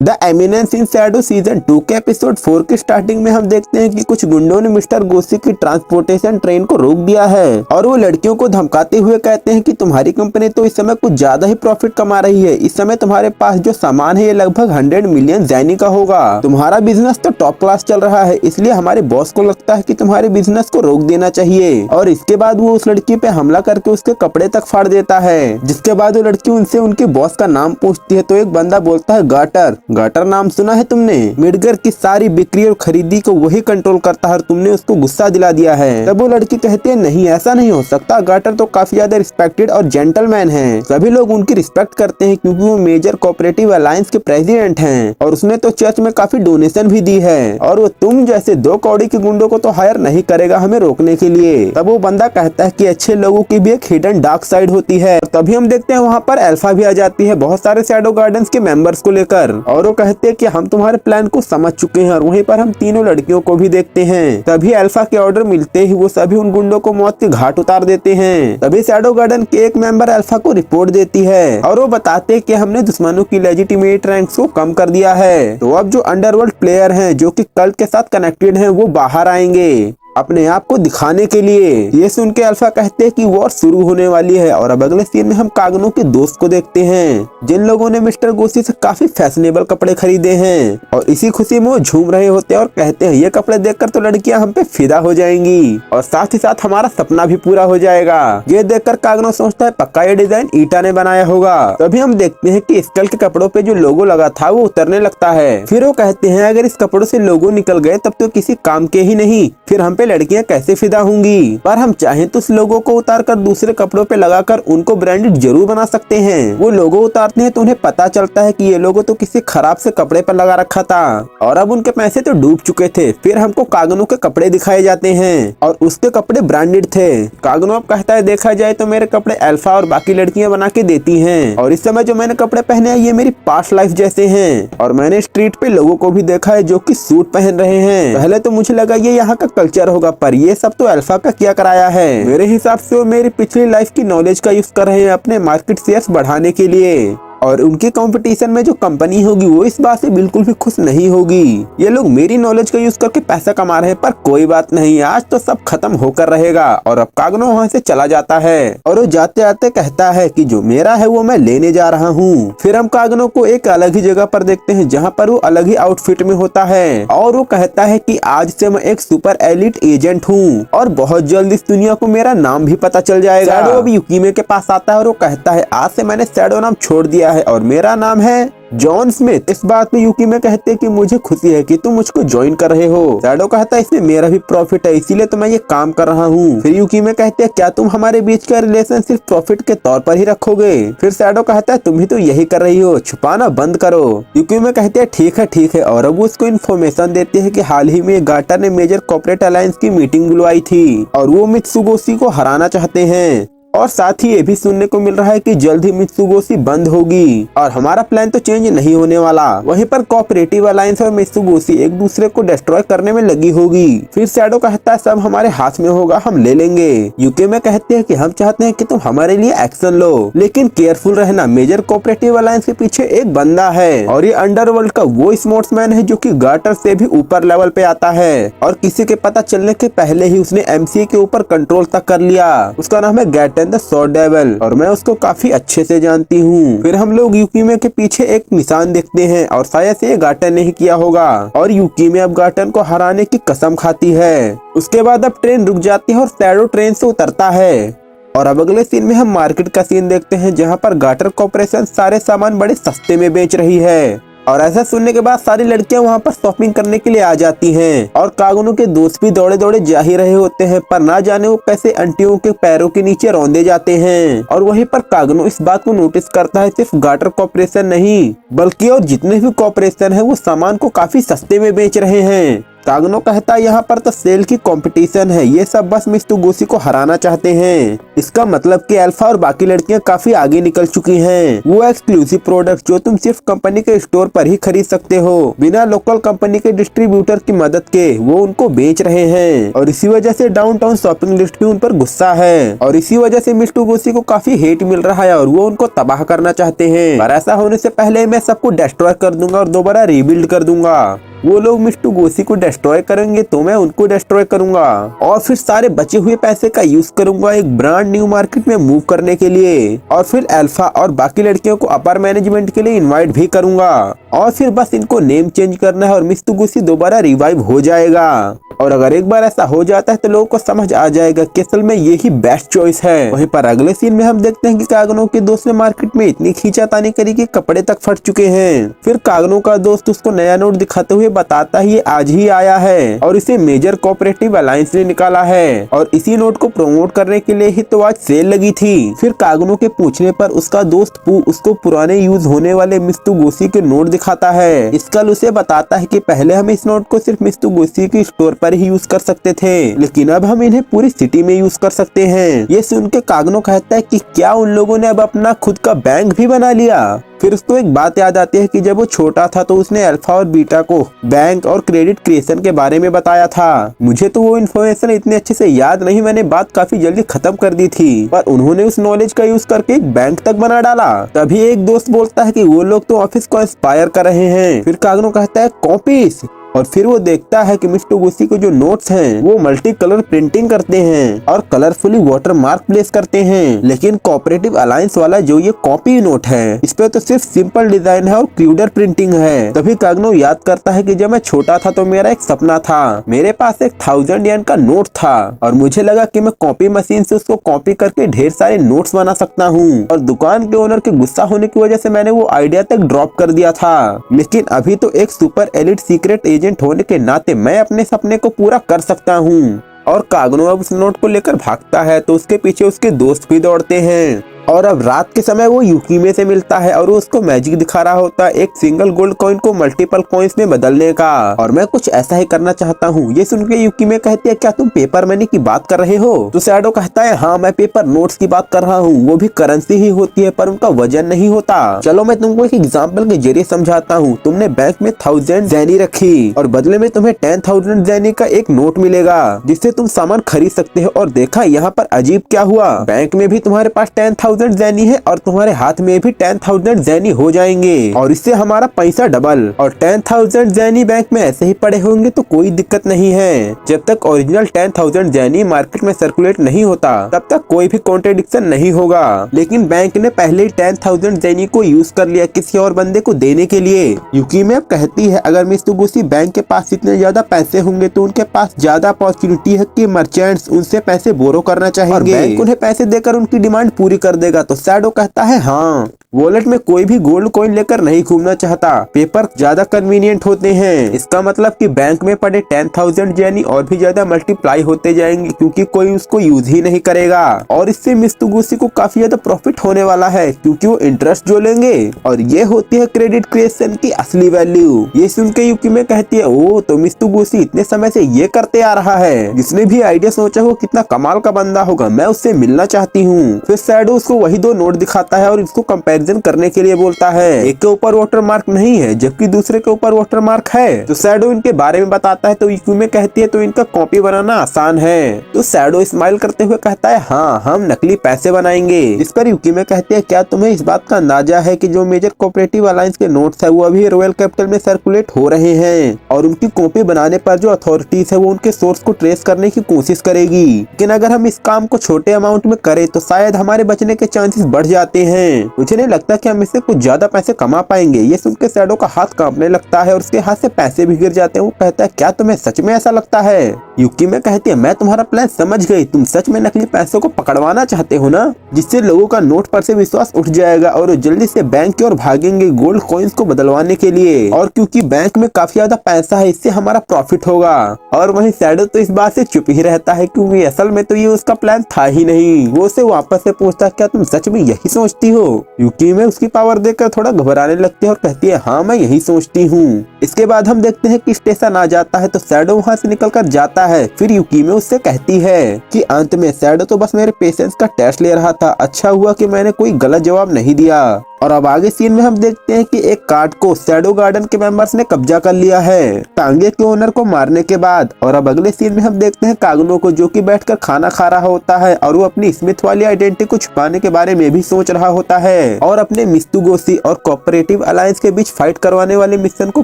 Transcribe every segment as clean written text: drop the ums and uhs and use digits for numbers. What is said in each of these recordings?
The eminence in Shadow season 2 के episode 4 की starting में हम देखते हैं कि कुछ गुंडों ने मिस्टर गोसी की ट्रांसपोर्टेशन ट्रेन को रोक दिया है और वो लड़कियों को धमकाते हुए कहते हैं कि तुम्हारी कंपनी तो इस समय कुछ ज्यादा ही प्रॉफिट कमा रही है। इस समय तुम्हारे पास जो सामान है ये लगभग 100 मिलियन ज़ैनी का होगा। तुम्हारा बिजनेस तो टॉप क्लास चल रहा है, इसलिए हमारे बॉस को लगता है कि तुम्हारे बिजनेस को रोक देना चाहिए। और इसके बाद वो उस लड़की पे हमला करके उसके कपड़े तक फाड़ देता है। जिसके बाद वो लड़की उनसे उनके बॉस का नाम पूछती है तो एक बंदा बोलता है गाटर। गाटर नाम सुना है तुमने? मिडगर की सारी बिक्री और खरीदी को वही कंट्रोल करता है और तुमने उसको गुस्सा दिला दिया है। तब वो लड़की कहती है नहीं, ऐसा नहीं हो सकता, गाटर तो काफी ज्यादा रिस्पेक्टेड और जेंटलमैन है। सभी लोग उनकी रिस्पेक्ट करते हैं क्योंकि वो मेजर कोऑपरेटिव अलायंस के प्रेसिडेंट हैं और उसने तो चर्च में काफी डोनेशन भी दी है और वो तुम जैसे 2 कौड़ी के गुंडों को तो हायर नहीं करेगा हमें रोकने के लिए। तब वो बंदा कहता है कि अच्छे लोगों की भी एक हिडन डार्क साइड होती है। तभी हम देखते हैं वहाँ पर अल्फा भी आ जाती है बहुत सारे शैडो गार्डन्स के मेंबर्स को लेकर और वो कहते हैं कि हम तुम्हारे प्लान को समझ चुके हैं और वहीं पर हम तीनों लड़कियों को भी देखते हैं। तभी अल्फा के ऑर्डर मिलते ही वो सभी उन गुंडों को मौत के घाट उतार देते हैं। तभी शैडो गार्डन के एक मेंबर अल्फा को रिपोर्ट देती है और वो बताते हैं कि हमने दुश्मनों की लेजिटिमेट रैंक्स को कम कर दिया है। तो अब जो अंडरवर्ल्ड प्लेयर हैं जो कि कल्ट के साथ कनेक्टेड हैं वो बाहर आएंगे अपने आप को दिखाने के लिए। ये सुन के अल्फा कहते हैं कि वॉर शुरू होने वाली है। और अब अगले सीन में हम कागनों के दोस्त को देखते हैं जिन लोगों ने मिस्टर गोसी से काफी फैशनेबल कपड़े खरीदे हैं और इसी खुशी में वो झूम रहे होते हैं और कहते हैं ये कपड़े देखकर तो लड़कियां हम पे फिदा हो जाएंगी और साथ ही साथ हमारा सपना भी पूरा हो जाएगा। ये देखकर कागनो सोचता है पक्का ये डिजाइन ईटा ने बनाया होगा। तभी हम देखते हैं कि स्कल के कपड़ों पे जो लोगो लगा था वो उतरने लगता है। फिर वो कहते हैं अगर इस कपड़ों से लोगो निकल गए तब तो किसी काम के ही नहीं, फिर हम पे लड़कियां कैसे फिदा होंगी। पर हम चाहें तो उस लोगो को उतार कर दूसरे कपड़ों पे लगाकर उनको ब्रांडेड जरूर बना सकते हैं। वो लोगो उतारते हैं तो उन्हें पता चलता है कि ये लोगो तो किसी खराब से कपड़े पर लगा रखा था और अब उनके पैसे तो डूब चुके थे। फिर हमको कागनों के कपड़े दिखाए जाते हैं और उसके कपड़े ब्रांडेड थे। कागनो अब कहता है देखा जाए तो मेरे कपड़े अल्फा और बाकी लड़कियां बना के देती हैं और इस समय जो मैंने कपड़े पहने हैं ये मेरी पास्ट लाइफ जैसे हैं। और मैंने स्ट्रीट पे लोगों को भी देखा है जो कि सूट पहन रहे हैं। पहले तो मुझे लगा ये यहाँ का कल्चर होगा पर ये सब तो अल्फा का किया कराया है। मेरे हिसाब से वो मेरी पिछली लाइफ की नॉलेज का यूज कर रहे हैं अपने मार्केट शेयर्स बढ़ाने के लिए और उनकी कंपटीशन में जो कंपनी होगी वो इस बात से बिल्कुल भी खुश नहीं होगी। ये लोग मेरी नॉलेज का यूज करके पैसा कमा रहे हैं पर कोई बात नहीं, आज तो सब खत्म होकर रहेगा। और अब कागनो वहाँ से चला जाता है और वो जाते जाते कहता है कि जो मेरा है वो मैं लेने जा रहा हूँ। फिर हम कागनो को एक अलग ही जगह पर देखते हैं जहाँ पर वो अलग ही आउटफिट में होता है और वो कहता है कि आज से मैं एक सुपर एलिट एजेंट हूँ और बहुत जल्द इस दुनिया को मेरा नाम भी पता चल जाएगा। शैडो अब युकीमे के पास आता है और वो कहता है आज से मैंने शैडो नाम छोड़ दिया है और मेरा नाम है जॉन स्मिथ। इस बात पे युकीमे कहते हैं कि मुझे खुशी है कि तुम मुझको ज्वाइन कर रहे हो। शैडो कहता है इसमें मेरा भी प्रॉफिट है इसीलिए तो मैं ये काम कर रहा हूँ। फिर युकीमे कहते हैं क्या तुम हमारे बीच का रिलेशन सिर्फ प्रॉफिट के तौर पर ही रखोगे? फिर शैडो कहता है तुम भी तो यही कर रही हो, छुपाना बंद करो। युकीमे कहते हैं ठीक है और अब उसको इन्फॉर्मेशन देते हैं कि हाल ही में गाटर ने मेजर कॉर्पोरेट अलायंस की मीटिंग बुलवाई थी और वो मित्सुगोशी को हराना चाहते हैं और साथ ही ये भी सुनने को मिल रहा है कि जल्द ही मित्सुगोशी बंद होगी और हमारा प्लान तो चेंज नहीं होने वाला। वहीं पर कोऑपरेटिव अलायंस और मित्सुगोशी एक दूसरे को डिस्ट्रॉय करने में लगी होगी। फिर शैडो कहता है सब हमारे हाथ में होगा, हम ले लेंगे। यूके में कहते हैं कि हम चाहते हैं कि तुम हमारे लिए एक्शन लो लेकिन केयरफुल रहना, मेजर कोऑपरेटिव अलायंस के पीछे एक बंदा है और ये अंडरवर्ल्ड का वो स्पोर्ट्समैन है जो कि गाटर से भी ऊपर लेवल पे आता है और किसी के पता चलने के पहले ही उसने एमसीए के ऊपर कंट्रोल तक कर लिया। उसका नाम है गैटन द सॉर्ड डेविल और मैं उसको काफी अच्छे से जानती हूँ। फिर हम लोग युकीमे के पीछे एक निशान देखते हैं और शायद से ये गाटन ने ही किया होगा और युकीमे अब गाटन को हराने की कसम खाती है। उसके बाद अब ट्रेन रुक जाती है और शैडो ट्रेन से उतरता है और अब अगले सीन में हम मार्केट का सीन देखते हैं जहाँ पर गाटर कॉर्पोरेशन सारे सामान बड़े सस्ते में बेच रही है और ऐसा सुनने के बाद सारी लड़कियां वहां पर शॉपिंग करने के लिए आ जाती हैं और कागनों के दोस्त भी दौड़े दौड़े जा ही रहे होते हैं पर ना जाने वो कैसे आंटियों के पैरों के नीचे रौंदे जाते हैं। और वहीं पर कागनो इस बात को नोटिस करता है सिर्फ गाटर कॉर्पोरेशन नहीं बल्कि और जितने भी कॉर्पोरेशन है वो सामान को काफी सस्ते में बेच रहे हैं। कागनो कहता है यहाँ पर तो सेल की कंपटीशन है, ये सब बस मित्सुबिशी को हराना चाहते हैं। इसका मतलब कि अल्फा और बाकी लड़कियां काफी आगे निकल चुकी हैं। वो एक्सक्लूसिव प्रोडक्ट जो तुम सिर्फ कंपनी के स्टोर पर ही खरीद सकते हो बिना लोकल कंपनी के डिस्ट्रीब्यूटर की मदद के, वो उनको बेच रहे हैं। और इसी वजह से डाउनटाउन शॉपिंग लिस्ट भी उन पर गुस्सा है और इसी वजह से मित्सुबिशी को काफी हेट मिल रहा है और वो उनको तबाह करना चाहते हैं। पर ऐसा होने से पहले मैं सबको डिस्ट्रॉय कर दूंगा और दोबारा रीबिल्ड कर दूंगा। वो लोग मित्सुबिशी को डिस्ट्रॉय करेंगे तो मैं उनको डिस्ट्रॉय करूंगा और फिर सारे बचे हुए पैसे का यूज करूंगा एक ब्रांड न्यू मार्केट में मूव करने के लिए। और फिर अल्फा और बाकी लड़कियों को अपर मैनेजमेंट के लिए इनवाइट भी करूंगा और फिर बस इनको नेम चेंज करना है और मित्सुबिशी दोबारा रिवाइव हो जाएगा। और अगर एक बार ऐसा हो जाता है तो लोगों को समझ आ जाएगा कि असल में ये ही बेस्ट चॉइस है। वहीं पर अगले सीन में हम देखते हैं कि कागनो के दोस्त ने मार्केट में इतनी खींचातानी करी कि कपड़े तक फट चुके हैं। फिर कागनो का दोस्त उसको नया नोट दिखाते हुए बताता है ये आज ही आया है और इसे मेजर कोऑपरेटिव अलायंस ने निकाला है और इसी नोट को प्रमोट करने के लिए ही तो आज सेल लगी थी। फिर कागनो के पूछने पर उसका दोस्त पू उसको पुराने यूज होने वाले मित्सुबिशी के नोट दिखाता है। इसकल उसे बताता है कि पहले हम इस नोट को सिर्फ मित्सुबिशी के स्टोर पर ही यूज कर सकते थे लेकिन अब हम इन्हें पूरी सिटी में यूज कर सकते हैं। ये सुन के कागनो कहता है कि क्या उन लोगों ने अब अपना खुद का बैंक भी बना लिया। फिर उसको एक बात याद आती है कि जब वो छोटा था तो उसने अल्फा और बीटा को बैंक और क्रेडिट क्रिएशन के बारे में बताया था। मुझे तो वो इन्फॉर्मेशन इतने अच्छे से याद नहीं, मैंने बात काफी जल्दी खत्म कर दी थी, पर उन्होंने उस नॉलेज का यूज करके एक बैंक तक बना डाला। तभी एक दोस्त बोलता है कि वो लोग तो ऑफिस को इंस्पायर कर रहे हैं। फिर कागनो कहता है कॉपीज, और फिर वो देखता है कि मित्सुबिशी के जो नोट्स हैं वो मल्टी कलर प्रिंटिंग करते हैं और कलरफुली वाटर मार्क प्लेस करते हैं, लेकिन कोऑपरेटिव अलायंस वाला जो ये कॉपी नोट है इस पे तो सिर्फ सिंपल डिजाइन है और क्रूडर प्रिंटिंग है। तभी कागनो याद करता है कि जब मैं छोटा था तो मेरा एक सपना था, मेरे पास एक 1000 येन का नोट था और मुझे लगा कि मैं कॉपी मशीन से उसको कॉपी करके ढेर सारे नोट्स बना सकता हूँ और दुकान के ओनर के गुस्सा होने की वजह से मैंने वो आइडिया तक ड्रॉप कर दिया था। लेकिन अभी तो एक सुपर एलिट सीक्रेट एजेंट होने के नाते मैं अपने सपने को पूरा कर सकता हूँ। और कागनो अब उस नोट को लेकर भागता है तो उसके पीछे उसके दोस्त भी दौड़ते हैं और अब रात के समय वो युकीमे से मिलता है और वो उसको मैजिक दिखा रहा होता है एक सिंगल गोल्ड कॉइन को मल्टीपल कॉइन्स में बदलने का और मैं कुछ ऐसा ही करना चाहता हूँ। ये सुन के युकीमे कहती है क्या तुम पेपर मनी की बात कर रहे हो? तो शैडो कहता है हाँ मैं पेपर नोट्स की बात कर रहा हूँ, वो भी करेंसी ही होती है पर उनका वजन नहीं होता। चलो मैं तुमको एक एग्जाम्पल के जरिए समझाता हूँ। तुमने बैंक में 1000 ज़ेनी रखी और बदले में तुम्हें 10,000 ज़ेनी का एक नोट मिलेगा जिससे तुम सामान खरीद सकते हो। और देखा यहाँ पर अजीब क्या हुआ, बैंक में भी तुम्हारे पास 10,000 ज़ेनी है और तुम्हारे हाथ में भी 10,000 ज़ेनी हो जाएंगे और इससे हमारा पैसा डबल। और 10,000 ज़ेनी बैंक में ऐसे ही पड़े होंगे तो कोई दिक्कत नहीं है। जब तक ओरिजिनल 10,000 ज़ेनी मार्केट में सर्कुलेट नहीं होता तब तक कोई भी कॉन्ट्रडिक्शन नहीं होगा। लेकिन बैंक ने पहले ही 10,000 ज़ेनी को यूज कर लिया किसी और बंदे को देने के लिए। युकीमे अब कहती है अगर मित्सुबिशी बैंक के पास इतने ज्यादा पैसे होंगे तो उनके पास ज्यादा अपॉर्चुनिटी है कि मर्चेंट्स उनसे पैसे बोरो करना चाहेंगे और बैंक उन्हें पैसे देकर उनकी डिमांड पूरी कर देगा। तो शैडो कहता है हाँ, वॉलेट में कोई भी गोल्ड कॉइन लेकर नहीं घूमना चाहता, पेपर ज्यादा कन्वीनियंट होते हैं। इसका मतलब कि बैंक में पड़े 10,000 ज़ेनी और भी ज्यादा मल्टीप्लाई होते जाएंगे क्योंकि कोई उसको यूज ही नहीं करेगा और इससे मित्सुबिशी को काफी ज्यादा प्रॉफिट होने वाला है क्योंकि वो इंटरेस्ट जो लेंगे। और ये होती है क्रेडिट क्रिएशन की असली वैल्यू। ये सुन के युकीमे कहती है ओ तो मित्सुबिशी इतने समय से ये करते आ रहा है, जिसने भी आइडिया सोचा हो कितना कमाल का बंदा होगा, मैं उससे मिलना चाहती हूँ। फिर शैडो उसको वही दो नोट दिखाता है और इसको कंपैरिजन करने के लिए बोलता है। एक के ऊपर वाटर मार्क नहीं है जबकि दूसरे के ऊपर वाटर मार्क है। तो शैडो इनके बारे में बताता है तो युकीमे कहती है तो इनका कॉपी बनाना आसान है। तो शैडो स्माइल करते हुए कहता है हाँ हम नकली पैसे बनाएंगे। इस पर युकीमे कहती है क्या तुम्हें इस बात का अंदाजा है कि जो मेजर कोऑपरेटिव अलायंस के नोट्स है वो अभी रॉयल कैपिटल में सर्कुलेट हो रहे हैं और उनकी कॉपी बनाने पर जो अथॉरिटीज है वो उनके सोर्स को ट्रेस करने की कोशिश करेगी। लेकिन अगर हम इस काम को छोटे अमाउंट में करें तो शायद हमारे बचने के चांसेस बढ़ जाते हैं। मुझे नहीं लगता कि हम इससे कुछ ज्यादा पैसे कमा पाएंगे। ये सुनकर शैडो का हाथ कांपने लगता है और उसके हाथ से पैसे भी गिर जाते हैं। वो कहता है क्या तुम्हें सच में ऐसा लगता है? यूकी में कहती है मैं तुम्हारा प्लान समझ गई, तुम सच में नकली पैसों को पकड़वाना चाहते हो ना, जिससे लोगों का नोट पर से विश्वास उठ जाएगा और वो जल्दी से बैंक की ओर भागेंगे गोल्ड कॉइन्स को बदलवाने के लिए। और क्योंकि बैंक में काफी ज्यादा पैसा है इससे हमारा प्रॉफिट होगा। और वहीं शैडो तो इस बात से चुप ही रहता है क्योंकि असल में तो ये उसका प्लान था ही नहीं। वो उसे वापस से पूछता क्या तुम सच में यही सोचती हो। यूकी में उसकी पावर देखकर थोड़ा घबराने लगती है और कहती है हाँ मैं यही सोचती हूँ। इसके बाद हम देखते हैं कि स्टेशन आ जाता है तो शैडो वहाँ से निकलकर जाता है। फिर यूकी में उससे कहती है कि अंत में शैडो तो बस मेरे पेशेंस का टेस्ट ले रहा था, अच्छा हुआ कि मैंने कोई गलत जवाब नहीं दिया। और अब आगे सीन में हम देखते हैं कि एक कार्ड को शैडो गार्डन के मेंबर्स ने कब्जा कर लिया है टांगे के ओनर को मारने के बाद। और अब अगले सीन में हम देखते हैं कागनो को जो कि बैठकर खाना खा रहा होता है और वो अपनी स्मिथ वाली आइडेंटिटी को छुपाने के बारे में भी सोच रहा होता है और अपने मिस्तुगोशी और कोऑपरेटिव अलायंस के बीच फाइट करवाने वाले मिशन को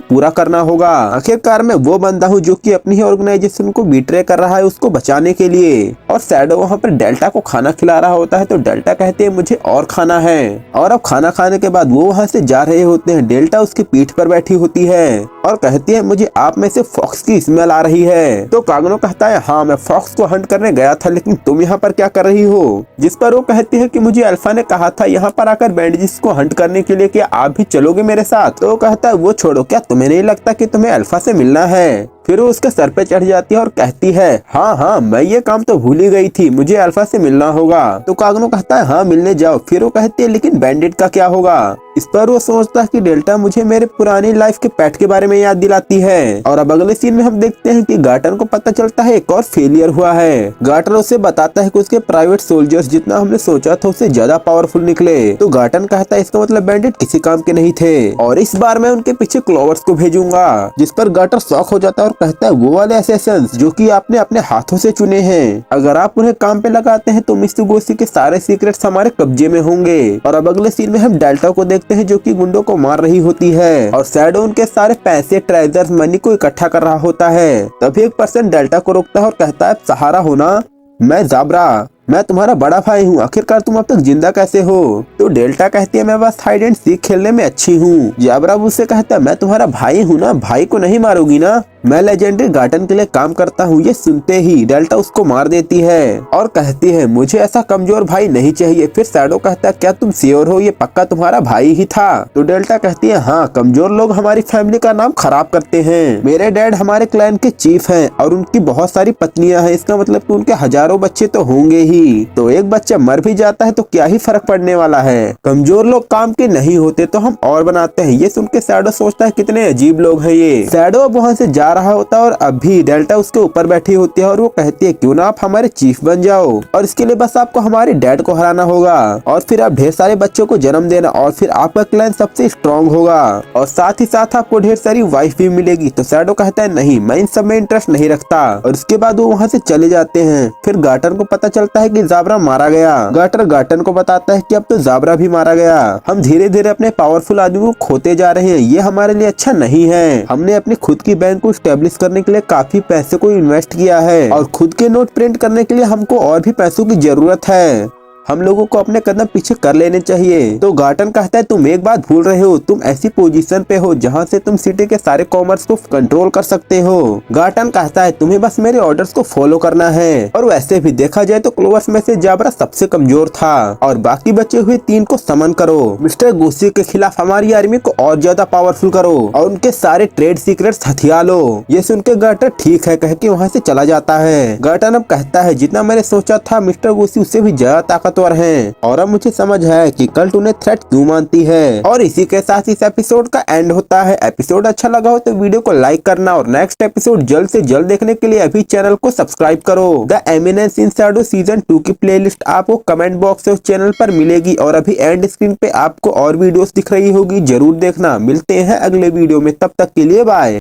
पूरा करना होगा। आखिरकार मैं वो बंदा हूँ जो कि अपनी ही ऑर्गेनाइजेशन को बीट्रे कर रहा है उसको बचाने के लिए। और शैडो वहाँ पर डेल्टा को खाना खिला रहा होता है तो डेल्टा कहते हैं मुझे और खाना है। और अब खाना खाने के बाद वो वहाँ से जा रहे होते हैं। डेल्टा उसकी पीठ पर बैठी होती है और कहती है मुझे आप में से फॉक्स की स्मेल आ रही है। तो कागनो कहता है हाँ मैं फॉक्स को हंट करने गया था लेकिन तुम यहाँ पर क्या कर रही हो। जिस पर वो कहती है कि मुझे अल्फा ने कहा था यहाँ पर आकर बैंडेजेस को हंट करने के लिए, क्या आप भी चलोगे मेरे साथ। तो कहता है वो छोड़ो, क्या तुम्हें नहीं लगता कि तुम्हें अल्फा से मिलना है। फिर वो उसके सर पे चढ़ जाती है और कहती है हाँ मैं ये काम तो भूल ही गई थी, मुझे अल्फा से मिलना होगा। तो कागनो कहता है हाँ मिलने जाओ। फिर वो कहती है लेकिन बैंडिट का क्या होगा। इस पर वो सोचता है कि डेल्टा मुझे मेरे पुरानी लाइफ के पेट के बारे में याद दिलाती है। और अब अगले सीन में हम देखते हैं कि गार्टन को पता चलता है एक और फेलियर हुआ है। गार्टन उसे बताता है कि उसके प्राइवेट सोल्जर्स जितना हमने सोचा था उससे ज्यादा पावरफुल निकले। तो गार्टन कहता है इसका मतलब बैंडिट किसी काम के नहीं थे और इस बार मैं उनके पीछे क्लोवर्स को भेजूंगा। जिस पर गार्टन शॉक हो जाता है और कहता है वो वाले असैसिन्स जो कि आपने अपने हाथों से चुने हैं, अगर आप उन्हें काम पे लगाते हैं तो मिस्तुगोशी के सारे सीक्रेट्स हमारे कब्जे में होंगे। और अब अगले सीन में हम डेल्टा को देखते हैं जो कि गुंडों को मार रही होती है और शैडो उनके सारे पैसे ट्रेजर्स मनी को इकट्ठा कर रहा होता है। तभी एक पर्सन डेल्टा को रोकता है और कहता है सहारा होना, मैं जाब्रा, मैं तुम्हारा बड़ा भाई हूँ, आखिरकार तुम अब तक जिंदा कैसे हो। तो डेल्टा कहती है मैं बस हाइड एंड सीक खेलने में अच्छी हूँ। जाब्रा उससे कहता है मैं तुम्हारा भाई हूँ ना, भाई को नहीं मारोगी ना, मैं लेजेंडरी गार्डन के लिए काम करता हूँ। ये सुनते ही डेल्टा उसको मार देती है और कहती है मुझे ऐसा कमजोर भाई नहीं चाहिए। फिर शैडो कहता है क्या तुम श्योर हो ये पक्का तुम्हारा भाई ही था। तो डेल्टा कहती है हाँ, कमजोर लोग हमारी फैमिली का नाम खराब करते हैं। मेरे डैड हमारे क्लैन के चीफ हैं और उनकी बहुत सारी पत्नियां हैं, इसका मतलब कि उनके हजारों बच्चे तो होंगे ही। तो एक बच्चा मर भी जाता है तो क्या ही फर्क पड़ने वाला है, कमजोर लोग काम के नहीं होते तो हम और बनाते हैं। ये सुन के शैडो सोचता है कितने अजीब लोग हैं ये। शैडो अब वहाँ से जा रहा होता है और अभी डेल्टा उसके ऊपर बैठी होती है और वो कहती है क्यों ना आप हमारे चीफ बन जाओ और इसके लिए बस आपको हमारे डैड को हराना होगा और फिर आप ढेर सारे बच्चों को जन्म देना और फिर आपका क्लैन सबसे स्ट्रॉन्ग होगा और साथ ही साथ आपको ढेर सारी वाइफ भी मिलेगी। तो शैडो कहता है नहीं, मैं इन सब में इंटरेस्ट नहीं रखता और उसके बाद वो वहाँ से चले जाते हैं। फिर गार्टन को पता चलता है कि जाब्रा मारा गया। गार्टन को बताता है कि अब तो जाब्रा भी मारा गया। हम धीरे धीरे अपने पावरफुल आदमी को खोते जा रहे हैं, ये हमारे लिए अच्छा नहीं है। हमने अपनी खुद की बैंक को स्टेब्लिश करने के लिए काफी पैसे को इन्वेस्ट किया है और खुद के नोट प्रिंट करने के लिए हमको और भी पैसों की जरूरत है। हम लोगों को अपने कदम पीछे कर लेने चाहिए। तो गार्टन कहता है तुम एक बात भूल रहे हो, तुम ऐसी पोजीशन पे हो जहां से तुम सिटी के सारे कॉमर्स को कंट्रोल कर सकते हो। गार्टन कहता है तुम्हें बस मेरे ऑर्डर्स को फॉलो करना है। और वैसे भी देखा जाए तो क्लोवर्स में से जाब्रा सबसे कमजोर था और बाकी बचे हुए 3 को समन करो। मिस्टर गोशी के खिलाफ हमारी आर्मी को और ज्यादा पावरफुल करो और उनके सारे ट्रेड सीक्रेट्स हथिया लो। ये सुन के गार्टन ठीक है कह के वहाँ से चला जाता है। गार्टन अब कहता है जितना मैंने सोचा था मिस्टर गोशी उससे भी ज्यादा ताकतवर हैं और अब मुझे समझ है कि कल्ट उन्हें थ्रेट क्यों मानती है। और इसी के साथ इस एपिसोड का एंड होता है। एपिसोड अच्छा लगा हो तो वीडियो को लाइक करना और नेक्स्ट एपिसोड जल्द से जल्द देखने के लिए अभी चैनल को सब्सक्राइब करो। The eminence in Shadow season 2 की प्लेलिस्ट आपको कमेंट बॉक्स से उस चैनल पर मिलेगी और अभी एंड स्क्रीन पे आपको और वीडियोस दिख रही होगी, जरूर देखना। मिलते हैं अगले वीडियो में, तब तक के लिए बाय।